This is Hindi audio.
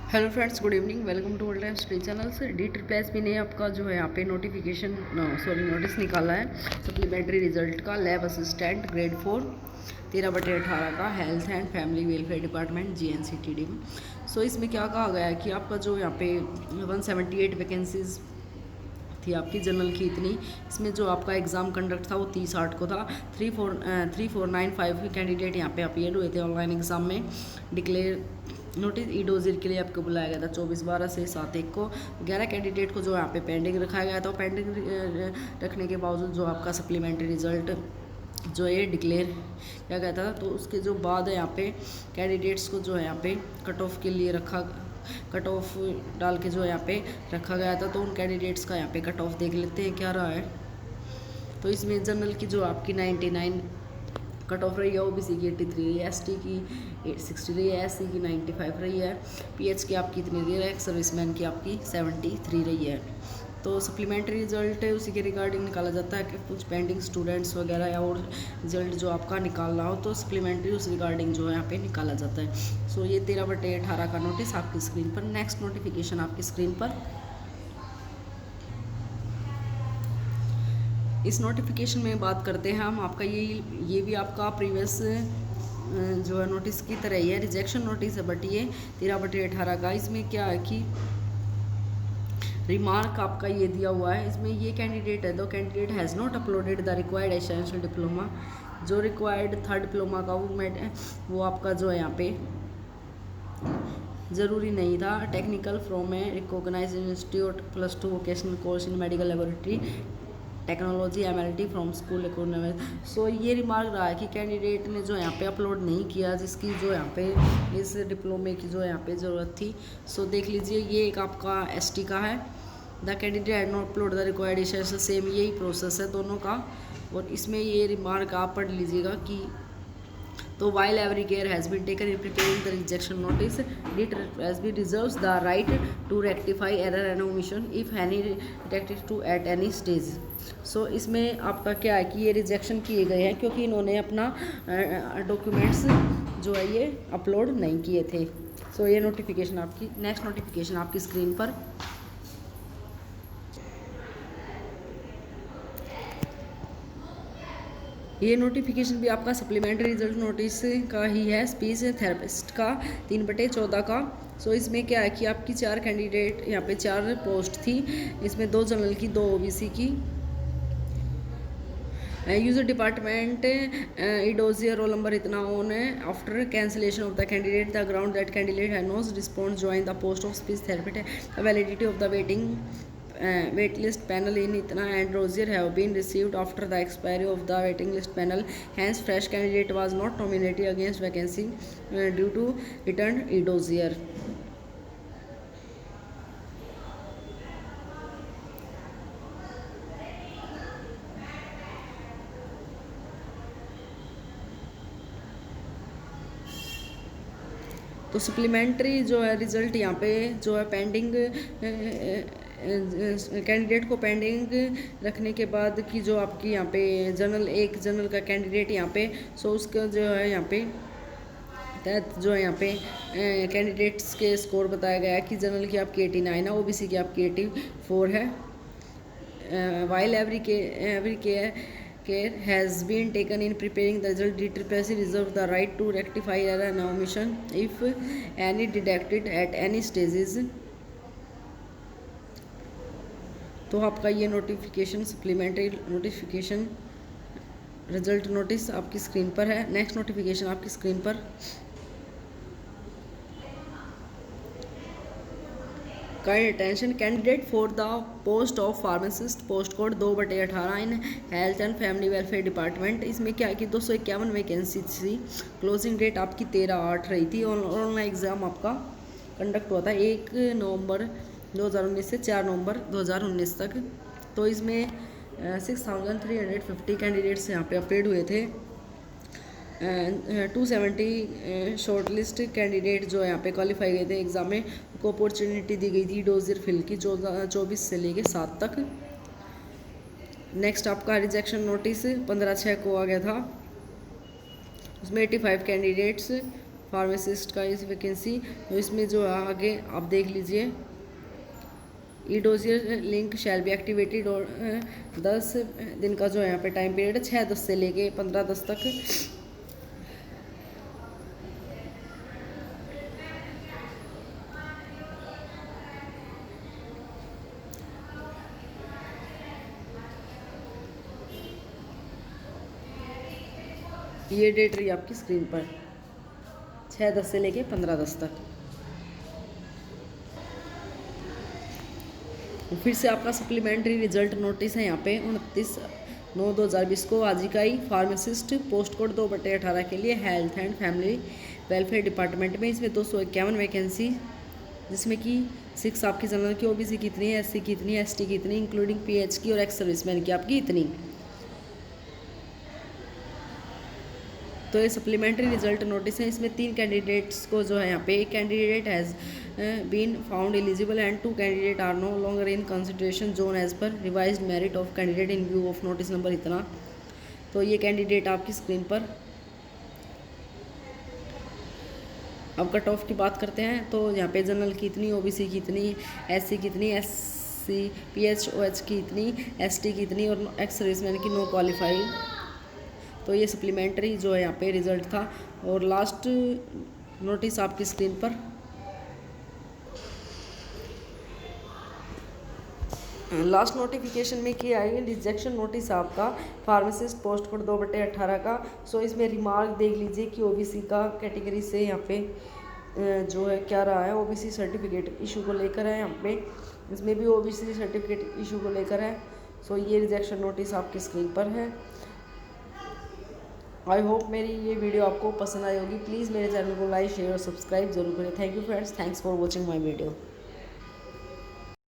Hello friends, good evening. Welcome to world study channel से डी ट्रिपल एस पी ने आपका जो है यहाँ पे नोटिस निकाला है सप्लीमेंट्री रिजल्ट का। लैब असिस्टेंट ग्रेड 4 13/18 का health and family welfare department GNCTD में। सो इसमें क्या कहा गया है कि आपका जो यहाँ पे 178 वैकेंसीज थी आपकी जनरल की इतनी। इसमें जो आपका एग्ज़ाम कंडक्ट था वो 30/8 को था। 3495 कैंडिडेट यहाँ पे अपीयर हुए थे ऑनलाइन एग्ज़ाम में। डिक्लेयर नोटिस ई डोजियर के लिए आपको बुलाया गया था 24/12 से 7/1 को। 11 कैंडिडेट को जो यहाँ पे पेंडिंग रखा गया था। पेंडिंग रखने के बावजूद जो आपका सप्लीमेंट्री रिजल्ट जो ये डिक्लेयर किया गया था, तो उसके जो बाद है यहाँ पे कैंडिडेट्स को जो है यहाँ पे कट ऑफ के लिए कट ऑफ डाल के जो यहाँ पे रखा गया था। तो उन कैंडिडेट्स का यहाँ पे कट ऑफ देख लेते हैं क्या रहा है। तो इसमें जनरल की जो आपकी 99 कट ऑफ रही है, ओबीसी की 83 रही है, एसटी की 60 रही है, एससी की 95 रही है, पीएच की आपकी इतनी रही है, सर्विसमैन की आपकी 73 रही है। तो सप्लीमेंट्री रिजल्ट उसी के रिगार्डिंग निकाला जाता है कि कुछ पेंडिंग स्टूडेंट्स वगैरह या और रिजल्ट जो आपका निकालना हो तो सप्लीमेंट्री उस रिगार्डिंग जो है यहाँ पे निकाला जाता है। सो ये 13/18 का नोटिस आपकी स्क्रीन पर। नेक्स्ट नोटिफिकेशन आपकी स्क्रीन पर। इस नोटिफिकेशन में बात करते हैं हम आपका ये भी आपका प्रीवियस जो है नोटिस की तरह ही है, रिजेक्शन नोटिस है, बट ये 13/18 का। इसमें क्या है कि रिमार्क आपका ये दिया हुआ है। इसमें ये कैंडिडेट है, दो candidate has not uploaded the required essential diploma. जो रिक्वायर्ड 3rd डिप्लोमा का वो आपका जो है यहाँ पे ज़रूरी नहीं था। Technical from a recognise institute +2 vocational course in medical laboratory technology MLT from school economic. So ये रिमार्क रहा है कि कैंडिडेट ने जो यहाँ पे अपलोड नहीं किया, जिसकी जो यहाँ पे इस डिप्लोमे की जो यहाँ पे ज़रूरत थी। सो देख लीजिए, ये एक आपका ST का है। The candidate had not upload the required essential, same यही प्रोसेस है दोनों का। और इसमें ये रिमार्क आप पढ़ लीजिएगा कि तो while every care has been taken in preparing the rejection notice, it has been reserves the right to rectify error and omission if any detected to at any stage. सो इसमें आपका क्या है कि ये रिजेक्शन किए गए हैं क्योंकि इन्होंने अपना डॉक्यूमेंट्स जो है ये अपलोड नहीं किए थे। सो ये नोटिफिकेशन आपकी। नेक्स्ट नोटिफिकेशन आपकी स्क्रीन पर। ये नोटिफिकेशन भी आपका सप्लीमेंट्री रिजल्ट नोटिस का ही है, स्पीच थेरेपिस्ट का 3/14 का। सो इसमें क्या है कि आपकी 4 कैंडिडेट यहाँ पे 4 पोस्ट थी। इसमें 2 जनरल की, 2 ओबीसी की। User department dossier roll number इतना ऑन है। After cancellation of the candidate the ground that candidate has not response join the post of speech therapist validity of the wait list panel in itna and Rosier have been received after the expiry of the waiting list panel. Hence fresh candidate was not nominated against vacancy due to returned e-dossier. तो सप्लीमेंट्री जो है रिज़ल्ट यहाँ पे जो है पेंडिंग कैंडिडेट को पेंडिंग रखने के बाद की जो आपकी यहाँ पे एक जनरल का कैंडिडेट यहाँ पे, सो उसका जो है यहाँ पे तहत जो है यहाँ पे कैंडिडेट्स के स्कोर बताया गया है कि जनरल की आपकी 89 है, ओबीसी की आपकी 84 है। While every care has been taken in preparing the result, DTPC reserve the right to rectify error and omission if any detected at any stages. तो आपका ये notification supplementary notification result notice आपकी स्क्रीन पर है। नेक्स्ट नोटिफिकेशन आपकी स्क्रीन पर। Kind attention, candidate for the post of pharmacist post code 2/18 in health and family welfare department. इसमें क्या है कि 251 वैकेंसी थी। क्लोजिंग डेट आपकी 13/8 रही थी। ऑनलाइन एग्ज़ाम आपका कंडक्ट हुआ था 1 नवंबर 2019 से 4 नवंबर 2019 तक। तो इसमें 6350 कैंडिडेट्स यहाँ पे अपीयर हुए थे। 270 शॉर्ट लिस्ट कैंडिडेट जो यहाँ पे क्वालिफाई गए थे एग्ज़ाम में, को अपॉर्चुनिटी दी गई थी डोजियर फिल की 24 से लेके 7 तक। नेक्स्ट आपका रिजेक्शन नोटिस 15/6 को आ गया था। उसमें 85 कैंडिडेट्स फार्मासिस्ट का इस वैकेंसी, तो इसमें जो है आगे आप देख लीजिए, ई dossier link shall be activated, और 10 दिन का जो है यहाँ पे टाइम पीरियड है, 6/10 से लेके 15/10 तक। ये डेट रही आपकी स्क्रीन पर, 6/10 से लेके 15/10 तक। फिर से आपका सप्लीमेंट्री रिजल्ट नोटिस है यहाँ पे 29/9/2020 को, आज ही का ही, फार्मासिस्ट, पोस्ट कोड 2/18 के लिए, health and family welfare department में। इसमें 251 वैकेंसी, जिसमें कि 6 आपकी जनरल की, ओबीसी की इतनी, एससी की इतनी, एसटी की इतनी, इंक्लूडिंग पीएच की, और एक्स सर्विसमैन की आपकी इतनी। तो ये सप्लीमेंट्री रिजल्ट नोटिस है। इसमें 3 कैंडिडेट्स को जो है यहाँ पे, एक candidate has been found eligible and 2 candidate are no longer in consideration zone as per revised merit of candidate in view of notice number इतना। तो ये कैंडिडेट आपकी स्क्रीन पर। अब कट ऑफ की बात करते हैं, तो यहाँ पे जनरल की इतनी, ओबीसी की इतनी, एससी की इतनी, एससी पीएचओएच की इतनी, एसटी की इतनी, और एक्स सर्विसमैन की नो क्वालिफाइड। तो ये सप्लीमेंट्री जो है यहाँ पे रिजल्ट था। और लास्ट नोटिस आपकी स्क्रीन पर, लास्ट नोटिफिकेशन में क्या आएगी, रिजेक्शन नोटिस आपका फार्मासिस्ट पोस्ट कोड 2/18 का। सो इसमें रिमार्क देख लीजिए कि ओबीसी का कैटेगरी से यहाँ पे जो है क्या रहा है, ओबीसी सर्टिफिकेट इशू को लेकर है यहाँ पे, इसमें भी ओबीसी सर्टिफिकेट इशू को लेकर है। सो ये रिजेक्शन नोटिस आपकी स्क्रीन पर है। आई होप मेरी ये वीडियो आपको पसंद आई होगी। प्लीज़ मेरे चैनल को लाइक, शेयर और सब्सक्राइब जरूर करें। Thank you friends, thanks for watching my video.